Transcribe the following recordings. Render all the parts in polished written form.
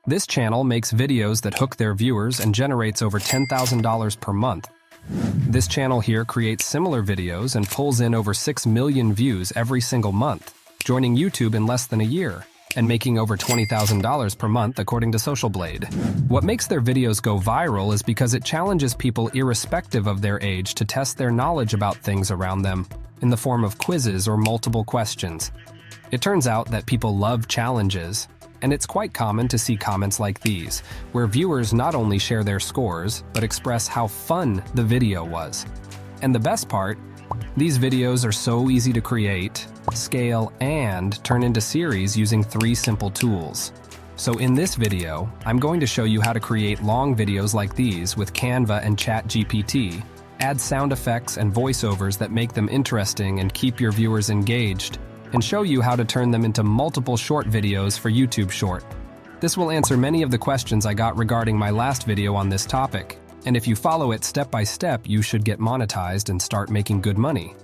This channel makes videos that hook their viewers and generates over $10,000 per month. This channel here creates similar videos and pulls in over 6 million views every single month, joining YouTube in less than a year, and making over $20,000 per month according to Social Blade. What makes their videos go viral is because it challenges people irrespective of their age to test their knowledge about things around them in the form of quizzes or multiple questions. It turns out that people love challenges, and it's quite common to see comments like these, where viewers not only share their scores, but express how fun the video was. And the best part, these videos are so easy to create, scale, and turn into series using 3 simple tools. So in this video, I'm going to show you how to create long videos like these with Canva and ChatGPT, add sound effects and voiceovers that make them interesting and keep your viewers engaged, and show you how to turn them into multiple short videos for YouTube Short. This will answer many of the questions I got regarding my last video on this topic, and if you follow it step by step, you should get monetized and start making good money.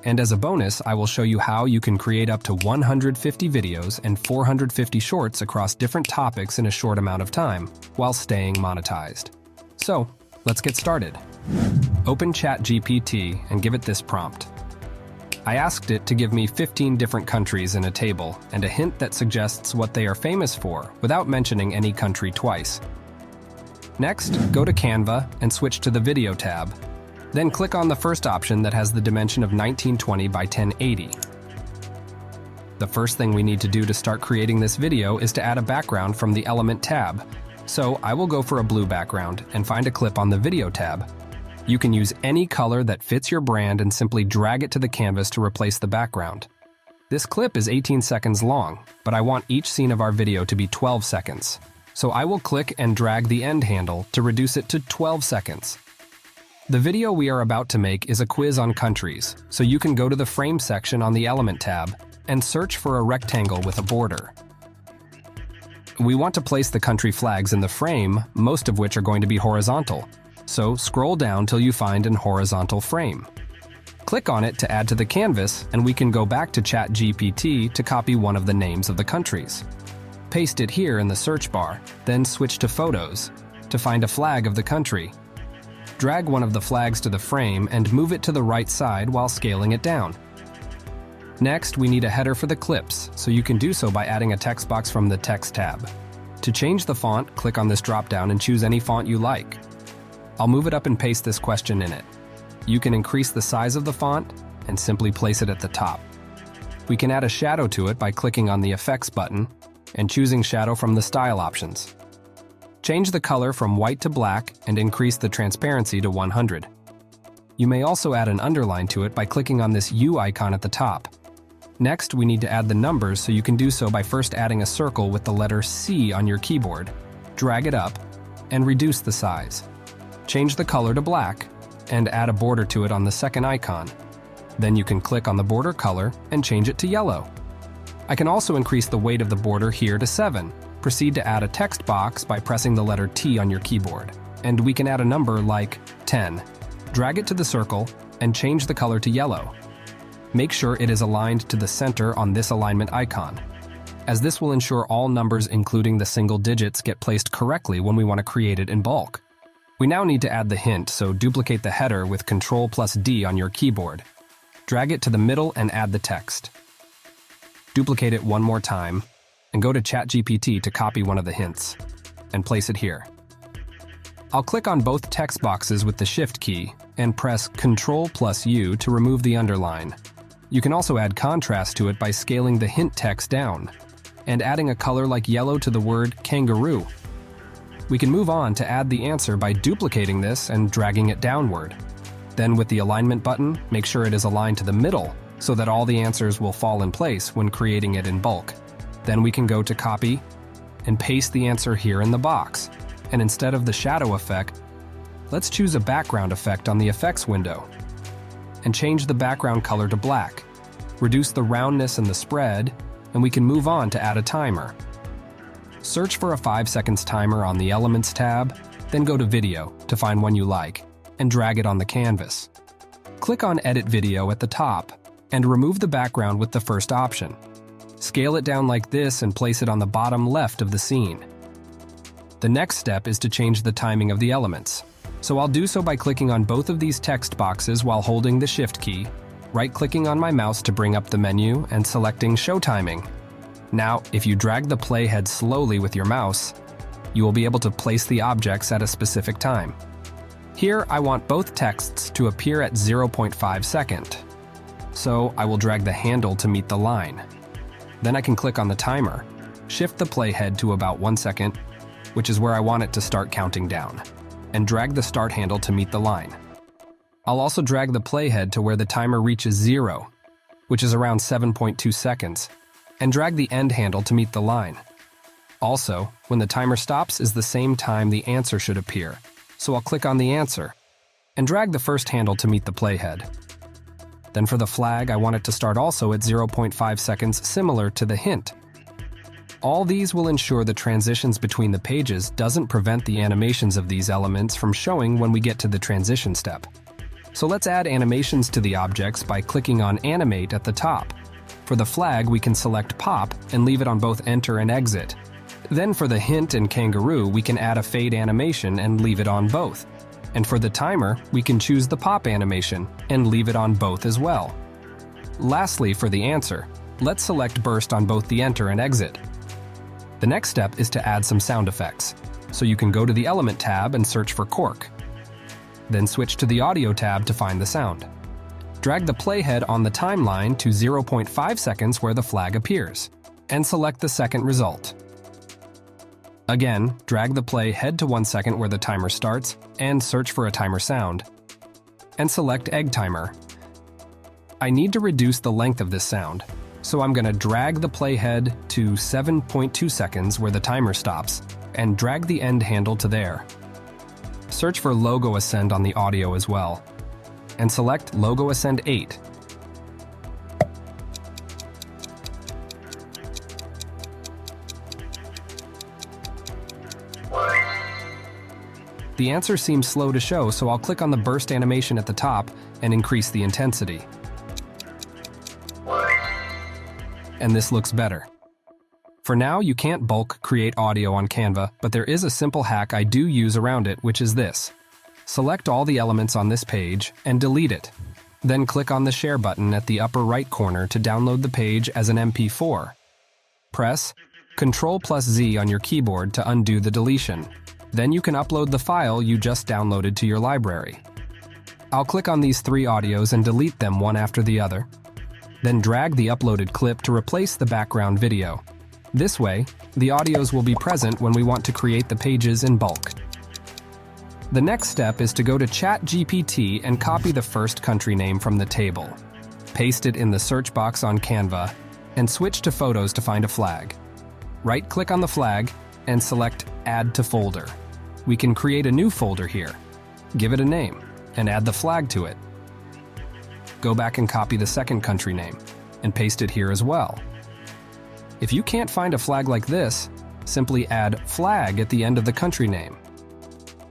And as a bonus, I will show you how you can create up to 150 videos and 450 shorts across different topics in a short amount of time, while staying monetized. So, let's get started. Open ChatGPT and give it this prompt. I asked it to give me 15 different countries in a table and a hint that suggests what they are famous for without mentioning any country twice. Next, go to Canva and switch to the Video tab. Then click on the first option that has the dimension of 1920 by 1080. The first thing we need to do to start creating this video is to add a background from the Element tab. So I will go for a blue background and find a clip on the Video tab. You can use any color that fits your brand and simply drag it to the canvas to replace the background. This clip is 18 seconds long, but I want each scene of our video to be 12 seconds. So I will click and drag the end handle to reduce it to 12 seconds. The video we are about to make is a quiz on countries, so you can go to the Frame section on the Element tab and search for a rectangle with a border. We want to place the country flags in the frame, most of which are going to be horizontal. So scroll down till you find an horizontal frame. Click on it to add to the canvas, and we can go back to ChatGPT to copy one of the names of the countries. Paste it here in the search bar, then switch to Photos to find a flag of the country. Drag one of the flags to the frame and move it to the right side while scaling it down. Next, we need a header for the clips, so you can do so by adding a text box from the Text tab. To change the font, click on this drop-down and choose any font you like. I'll move it up and paste this question in it. You can increase the size of the font and simply place it at the top. We can add a shadow to it by clicking on the Effects button and choosing Shadow from the Style options. Change the color from white to black and increase the transparency to 100. You may also add an underline to it by clicking on this U icon at the top. Next, we need to add the numbers, so you can do so by first adding a circle with the letter C on your keyboard. Drag it up and reduce the size. Change the color to black and add a border to it on the second icon. Then you can click on the border color and change it to yellow. I can also increase the weight of the border here to 7. Proceed to add a text box by pressing the letter T on your keyboard. And we can add a number like 10. Drag it to the circle and change the color to yellow. Make sure it is aligned to the center on this alignment icon, as this will ensure all numbers including the single digits get placed correctly when we want to create it in bulk. We now need to add the hint, so duplicate the header with Ctrl+D on your keyboard. Drag it to the middle and add the text. Duplicate it one more time, and go to ChatGPT to copy one of the hints, and place it here. I'll click on both text boxes with the Shift key, and press Ctrl+U to remove the underline. You can also add contrast to it by scaling the hint text down, and adding a color like yellow to the word kangaroo. We can move on to add the answer by duplicating this and dragging it downward. Then with the alignment button, make sure it is aligned to the middle so that all the answers will fall in place when creating it in bulk. Then we can go to Copy and paste the answer here in the box. And instead of the shadow effect, let's choose a background effect on the effects window and change the background color to black. Reduce the roundness and the spread, and we can move on to add a timer. Search for a 5 seconds timer on the Elements tab, then go to Video to find one you like, and drag it on the canvas. Click on Edit Video at the top, and remove the background with the first option. Scale it down like this and place it on the bottom left of the scene. The next step is to change the timing of the elements. So I'll do so by clicking on both of these text boxes while holding the Shift key, right-clicking on my mouse to bring up the menu, and selecting Show Timing. Now, if you drag the playhead slowly with your mouse, you will be able to place the objects at a specific time. Here, I want both texts to appear at 0.5 seconds. So I will drag the handle to meet the line. Then I can click on the timer, shift the playhead to about 1 second, which is where I want it to start counting down, and drag the start handle to meet the line. I'll also drag the playhead to where the timer reaches 0, which is around 7.2 seconds, and drag the end handle to meet the line. Also, when the timer stops is the same time the answer should appear, so I'll click on the answer, and drag the first handle to meet the playhead. Then for the flag, I want it to start also at 0.5 seconds, similar to the hint. All these will ensure the transitions between the pages doesn't prevent the animations of these elements from showing when we get to the transition step. So let's add animations to the objects by clicking on Animate at the top. For the flag, we can select Pop and leave it on both Enter and Exit. Then for the hint and kangaroo, we can add a fade animation and leave it on both. And for the timer, we can choose the pop animation and leave it on both as well. Lastly, for the answer, let's select Burst on both the Enter and Exit. The next step is to add some sound effects. So you can go to the Element tab and search for cork. Then switch to the Audio tab to find the sound. Drag the playhead on the timeline to 0.5 seconds where the flag appears, and select the second result. Again, drag the playhead to 1 second where the timer starts, and search for a timer sound, and select Egg Timer. I need to reduce the length of this sound, so I'm going to drag the playhead to 7.2 seconds where the timer stops, and drag the end handle to there. Search for Logo Ascend on the audio as well, and select Logo Ascend 8. The answer seems slow to show, so I'll click on the burst animation at the top and increase the intensity. And this looks better. For now, you can't bulk create audio on Canva, but there is a simple hack I do use around it, which is this. Select all the elements on this page and delete it. Then click on the Share button at the upper right corner to download the page as an MP4. Press Ctrl+Z on your keyboard to undo the deletion. Then you can upload the file you just downloaded to your library. I'll click on these 3 audios and delete them one after the other. Then drag the uploaded clip to replace the background video. This way, the audios will be present when we want to create the pages in bulk. The next step is to go to ChatGPT and copy the first country name from the table. Paste it in the search box on Canva, and switch to Photos to find a flag. Right-click on the flag and select Add to Folder. We can create a new folder here, give it a name, and add the flag to it. Go back and copy the second country name, and paste it here as well. If you can't find a flag like this, simply add Flag at the end of the country name.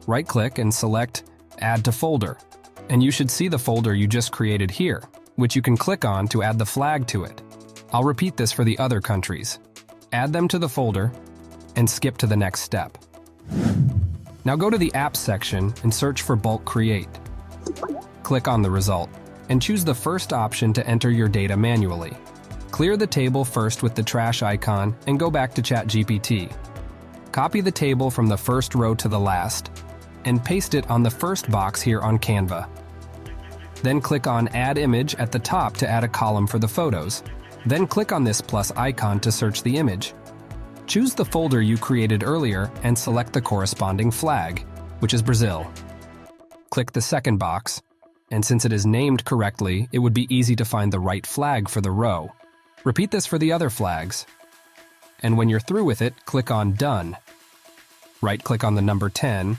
Right-click and select Add to Folder, and you should see the folder you just created here, which you can click on to add the flag to it. I'll repeat this for the other countries. Add them to the folder, and skip to the next step. Now go to the Apps section and search for Bulk Create. Click on the result, and choose the first option to enter your data manually. Clear the table first with the trash icon and go back to ChatGPT. Copy the table from the first row to the last, and paste it on the first box here on Canva. Then click on Add Image at the top to add a column for the photos. Then click on this plus icon to search the image. Choose the folder you created earlier and select the corresponding flag, which is Brazil. Click the second box, and since it is named correctly, it would be easy to find the right flag for the row. Repeat this for the other flags. And when you're through with it, click on Done. Right-click on the number 10,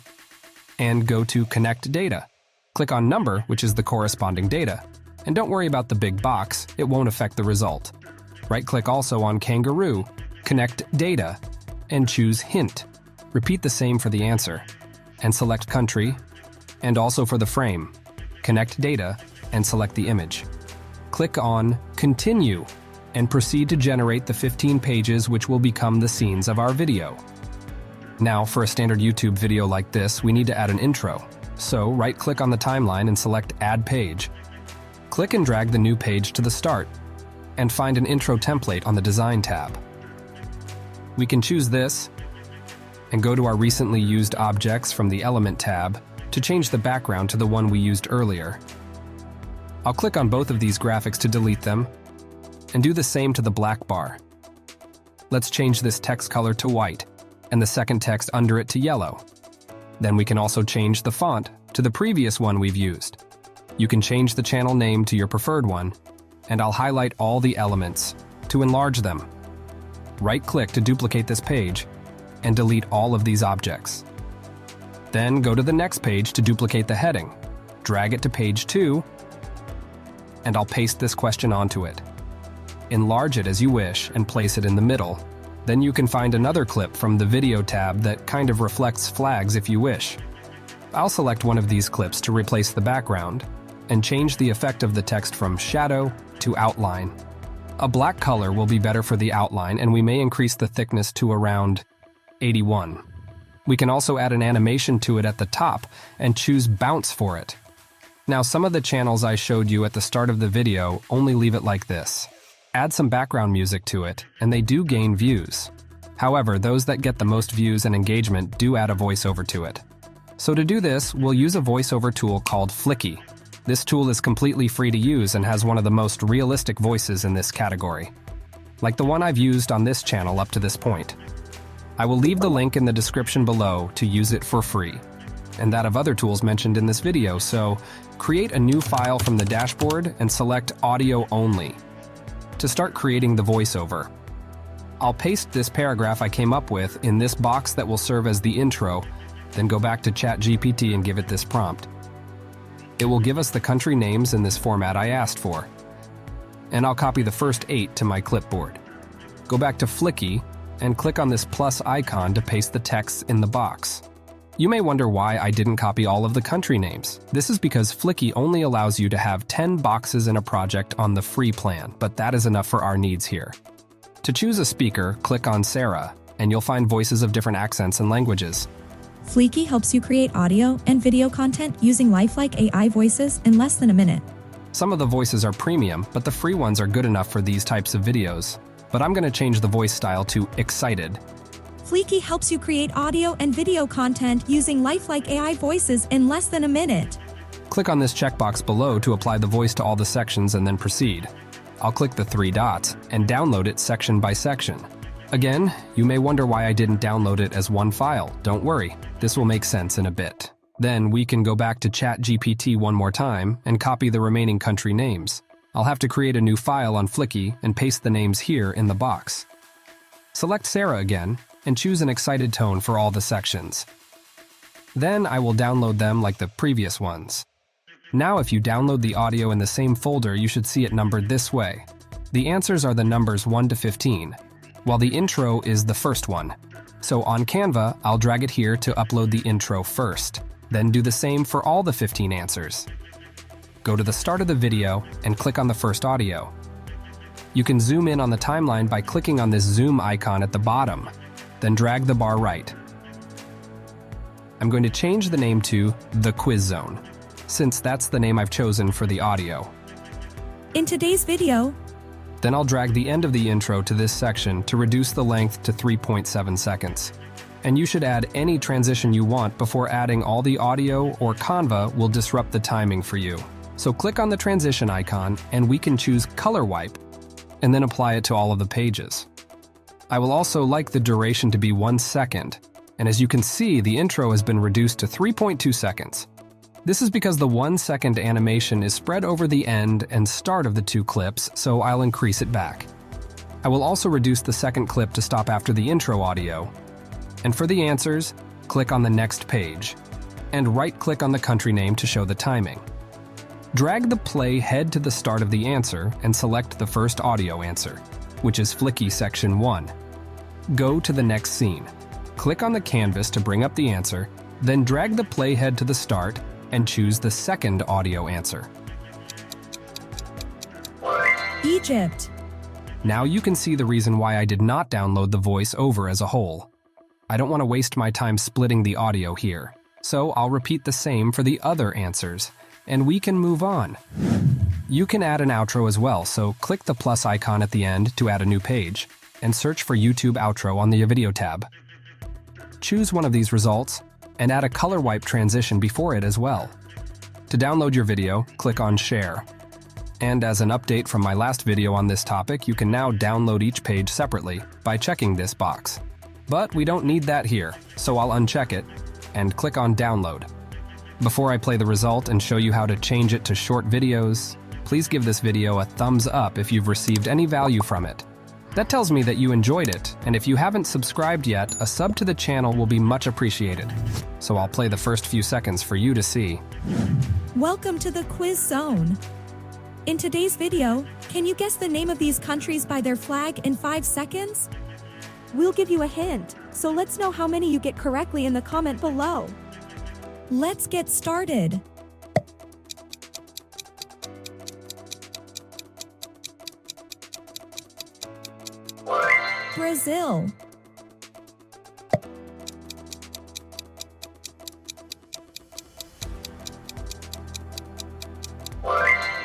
and go to Connect Data. Click on Number, which is the corresponding data. And don't worry about the big box, it won't affect the result. Right-click also on Kangaroo, Connect Data, and choose Hint. Repeat the same for the answer, and select Country, and also for the frame. Connect Data, and select the image. Click on Continue, and proceed to generate the 15 pages which will become the scenes of our video. Now, for a standard YouTube video like this, we need to add an intro. So, right-click on the timeline and select Add Page. Click and drag the new page to the start, and find an intro template on the Design tab. We can choose this, and go to our recently used objects from the Element tab to change the background to the one we used earlier. I'll click on both of these graphics to delete them, and do the same to the black bar. Let's change this text color to white, and the second text under it to yellow. Then we can also change the font to the previous one we've used. You can change the channel name to your preferred one, and I'll highlight all the elements to enlarge them. Right-click to duplicate this page, and delete all of these objects. Then go to the next page to duplicate the heading. Drag it to page 2, and I'll paste this question onto it. Enlarge it as you wish and place it in the middle. Then you can find another clip from the Video tab that kind of reflects flags if you wish. I'll select one of these clips to replace the background and change the effect of the text from shadow to outline. A black color will be better for the outline, and we may increase the thickness to around 81. We can also add an animation to it at the top and choose bounce for it. Now, some of the channels I showed you at the start of the video only leave it like this. Add some background music to it, and they do gain views. However, those that get the most views and engagement do add a voiceover to it. So to do this, we'll use a voiceover tool called Fliki. This tool is completely free to use and has one of the most realistic voices in this category, like the one I've used on this channel up to this point. I will leave the link in the description below to use it for free, and that of other tools mentioned in this video, so create a new file from the dashboard and select Audio Only to start creating the voiceover. I'll paste this paragraph I came up with in this box that will serve as the intro, then go back to ChatGPT and give it this prompt. It will give us the country names in this format I asked for, and I'll copy the first 8 to my clipboard. Go back to Fliki and click on this plus icon to paste the text in the box. You may wonder why I didn't copy all of the country names. This is because Fliki only allows you to have 10 boxes in a project on the free plan, but that is enough for our needs here. To choose a speaker, click on Sarah, and you'll find voices of different accents and languages. Fliki helps you create audio and video content using lifelike AI voices in less than a minute. Some of the voices are premium, but the free ones are good enough for these types of videos. But I'm going to change the voice style to excited. Fliki helps you create audio and video content using lifelike AI voices in less than a minute. Click on this checkbox below to apply the voice to all the sections and then proceed. I'll click the 3 dots and download it section by section. Again, you may wonder why I didn't download it as one file. Don't worry, this will make sense in a bit. Then we can go back to ChatGPT one more time and copy the remaining country names. I'll have to create a new file on Fliki and paste the names here in the box. Select Sarah again and choose an excited tone for all the sections. Then I will download them like the previous ones. Now if you download the audio in the same folder, you should see it numbered this way. The answers are the numbers 1 to 15, while the intro is the first one. So on Canva, I'll drag it here to upload the intro first, then do the same for all the 15 answers. Go to the start of the video and click on the first audio. You can zoom in on the timeline by clicking on this zoom icon at the bottom, then drag the bar right. I'm going to change the name to The Quiz Zone, since that's the name I've chosen for the audio. In today's video, Then I'll drag the end of the intro to this section to reduce the length to 3.7 seconds. And you should add any transition you want before adding all the audio, or Canva will disrupt the timing for you. So click on the transition icon and we can choose Color Wipe and then apply it to all of the pages. I will also like the duration to be 1 second, and as you can see, the intro has been reduced to 3.2 seconds. This is because the 1 second animation is spread over the end and start of the 2 clips, so I'll increase it back. I will also reduce the second clip to stop after the intro audio. And for the answers, click on the next page, and right-click on the country name to show the timing. Drag the play head to the start of the answer and select the first audio answer, which is Fliki Section 1. Go to the next scene. Click on the canvas to bring up the answer, then drag the play head to the start and choose the second audio answer. Egypt. Now you can see the reason why I did not download the voice over as a whole. I don't want to waste my time splitting the audio here, so I'll repeat the same for the other answers, and we can move on. You can add an outro as well, so click the plus icon at the end to add a new page, and search for YouTube outro on the video tab. Choose one of these results, and add a color wipe transition before it as well. To download your video, click on Share. And as an update from my last video on this topic, you can now download each page separately by checking this box. But we don't need that here, so I'll uncheck it and click on Download. Before I play the result and show you how to change it to short videos, please give this video a thumbs up if you've received any value from it. That tells me that you enjoyed it, and if you haven't subscribed yet, a sub to the channel will be much appreciated. So I'll play the first few seconds for you to see. Welcome to the quiz zone. In today's video, can you guess the name of these countries by their flag in 5 seconds? We'll give you a hint, so let's know how many you get correctly in the comment below. Let's get started. Brazil.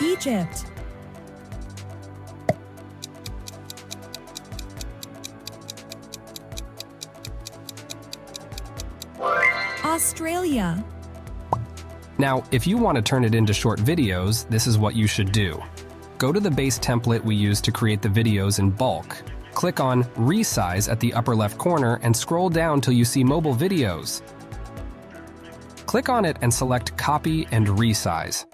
Egypt. Australia. Now, if you want to turn it into short videos, this is what you should do. Go to the base template we use to create the videos in bulk. Click on Resize at the upper left corner and scroll down till you see mobile videos. Click on it and select Copy and Resize.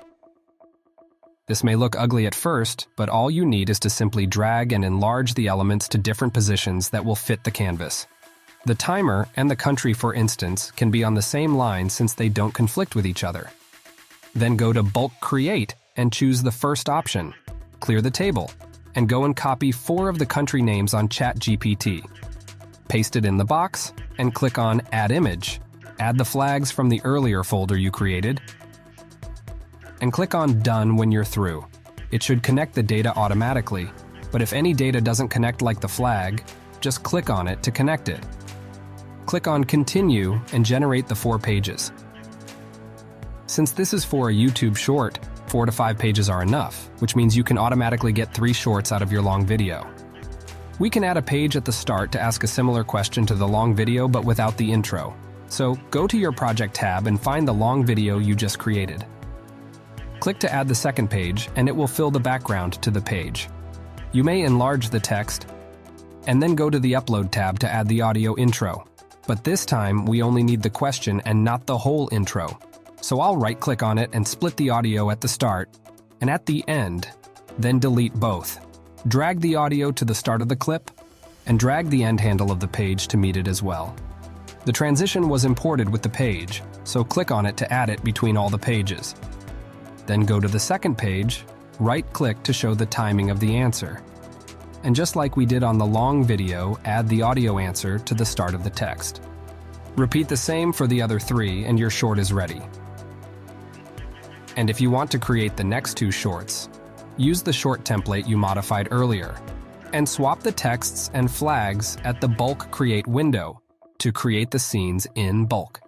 This may look ugly at first, but all you need is to simply drag and enlarge the elements to different positions that will fit the canvas. The timer and the country, for instance, can be on the same line since they don't conflict with each other. Then go to Bulk Create and choose the first option. Clear the table, and go and copy 4 of the country names on ChatGPT. Paste it in the box, and click on Add Image. Add the flags from the earlier folder you created, and click on Done when you're through. It should connect the data automatically, but if any data doesn't connect like the flag, just click on it to connect it. Click on Continue and generate the 4 pages. Since this is for a YouTube short, 4 to 5 pages are enough, which means you can automatically get 3 shorts out of your long video. We can add a page at the start to ask a similar question to the long video but without the intro. So go to your project tab and find the long video you just created. Click to add the second page and it will fill the background to the page. You may enlarge the text and then go to the Upload tab to add the audio intro. But this time we only need the question and not the whole intro. So I'll right-click on it and split the audio at the start and at the end, then delete both. Drag the audio to the start of the clip and drag the end handle of the page to meet it as well. The transition was imported with the page, so click on it to add it between all the pages. Then go to the second page, right-click to show the timing of the answer. And just like we did on the long video, add the audio answer to the start of the text. Repeat the same for the other 3 and your short is ready. And if you want to create the next 2 shorts, use the short template you modified earlier and swap the texts and flags at the Bulk Create window to create the scenes in bulk.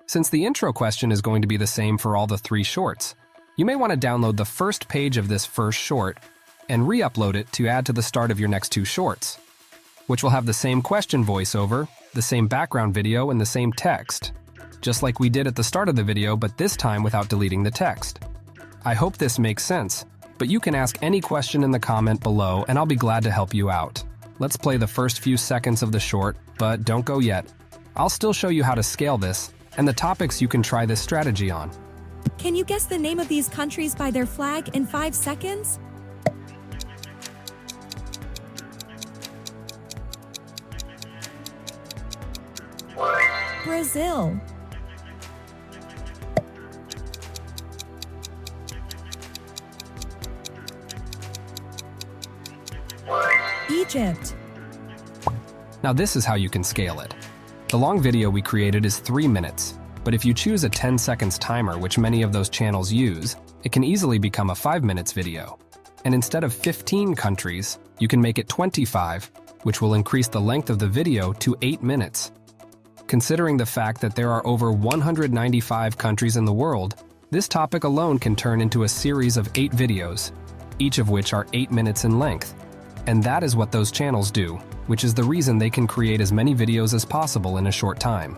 Since the intro question is going to be the same for all the 3 shorts, you may want to download the first page of this first short and re-upload it to add to the start of your next 2 shorts, which will have the same question voiceover, the same background video, and the same text, just like we did at the start of the video, but this time without deleting the text. I hope this makes sense, but you can ask any question in the comment below and I'll be glad to help you out. Let's play the first few seconds of the short, but don't go yet. I'll still show you how to scale this and the topics you can try this strategy on. Can you guess the name of these countries by their flag in 5 seconds? Brazil. Egypt. Now this is how you can scale it. The long video we created is 3 minutes, but if you choose a 10 seconds timer, which many of those channels use, it can easily become a 5 minutes video. And instead of 15 countries, you can make it 25, which will increase the length of the video to 8 minutes. Considering the fact that there are over 195 countries in the world, this topic alone can turn into a series of 8 videos, each of which are 8 minutes in length. And that is what those channels do, which is the reason they can create as many videos as possible in a short time.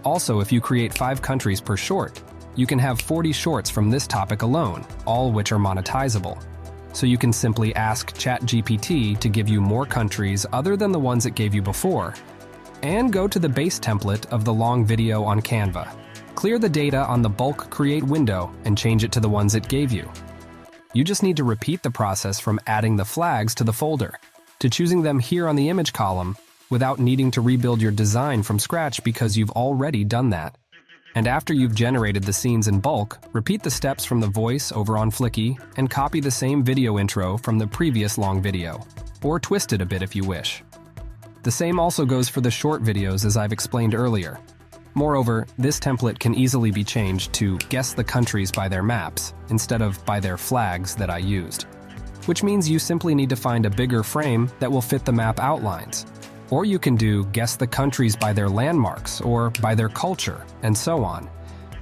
Also, if you create 5 countries per short, you can have 40 shorts from this topic alone, all which are monetizable. So you can simply ask ChatGPT to give you more countries other than the ones it gave you before, and go to the base template of the long video on Canva. Clear the data on the bulk create window and change it to the ones it gave you. You just need to repeat the process from adding the flags to the folder, to choosing them here on the image column, without needing to rebuild your design from scratch because you've already done that. And after you've generated the scenes in bulk, repeat the steps from the voice over on Fliki and copy the same video intro from the previous long video, or twist it a bit if you wish. The same also goes for the short videos as I've explained earlier. Moreover, this template can easily be changed to guess the countries by their maps instead of by their flags that I used, which means you simply need to find a bigger frame that will fit the map outlines. Or you can do guess the countries by their landmarks or by their culture, and so on,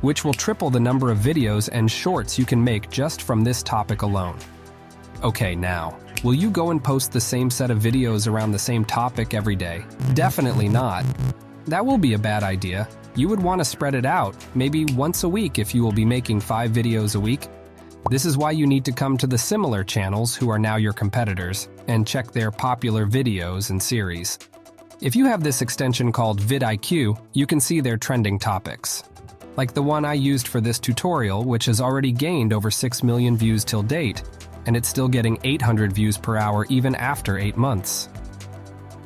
which will triple the number of videos and shorts you can make just from this topic alone. Okay, now, will you go and post the same set of videos around the same topic every day? Definitely not. That will be a bad idea. You would want to spread it out, maybe once a week if you will be making 5 videos a week. This is why you need to come to the similar channels who are now your competitors and check their popular videos and series. If you have this extension called vidIQ, you can see their trending topics. Like the one I used for this tutorial, which has already gained over 6 million views till date, and it's still getting 800 views per hour even after 8 months.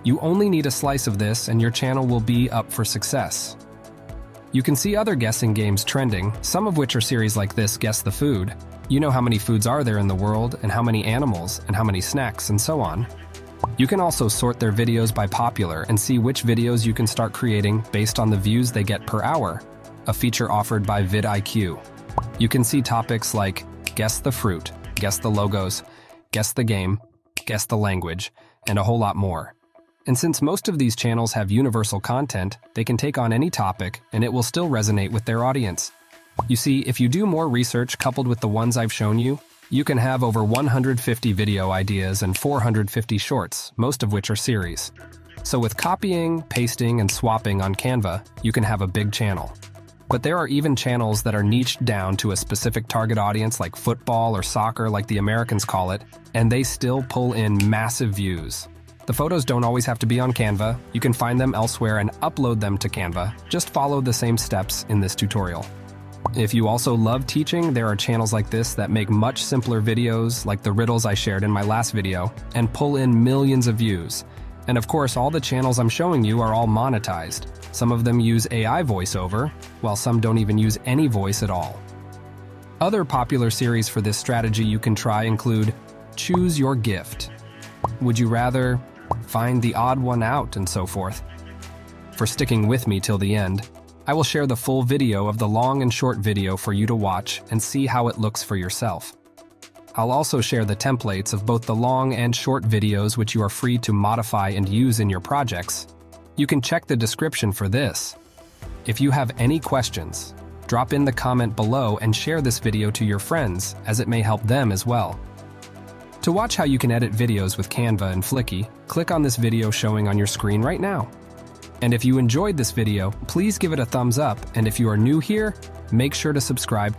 You only need a slice of this and your channel will be up for success. You can see other guessing games trending, some of which are series like this Guess the Food. You know how many foods are there in the world, and how many animals, and how many snacks, and so on. You can also sort their videos by popular and see which videos you can start creating based on the views they get per hour, a feature offered by vidIQ. You can see topics like Guess the Fruit, Guess the Logos, Guess the Game, Guess the Language, and a whole lot more. And since most of these channels have universal content, they can take on any topic and it will still resonate with their audience. You see, if you do more research coupled with the ones I've shown you, you can have over 150 video ideas and 450 shorts, most of which are series. So with copying, pasting, and swapping on Canva, you can have a big channel. But there are even channels that are niched down to a specific target audience like football or soccer like the Americans call it, and they still pull in massive views. The photos don't always have to be on Canva. You can find them elsewhere and upload them to Canva. Just follow the same steps in this tutorial. If you also love teaching, there are channels like this that make much simpler videos like the riddles I shared in my last video and pull in millions of views. And of course, all the channels I'm showing you are all monetized. Some of them use AI voiceover, while some don't even use any voice at all. Other popular series for this strategy you can try include Choose Your Gift. Would you rather? Find the odd one out, and so forth. For sticking with me till the end, I will share the full video of the long and short video for you to watch and see how it looks for yourself. I'll also share the templates of both the long and short videos which you are free to modify and use in your projects. You can check the description for this. If you have any questions, drop in the comment below and share this video to your friends as it may help them as well. To watch how you can edit videos with Canva and Fliki, click on this video showing on your screen right now. And if you enjoyed this video, please give it a thumbs up, and if you are new here, make sure to subscribe.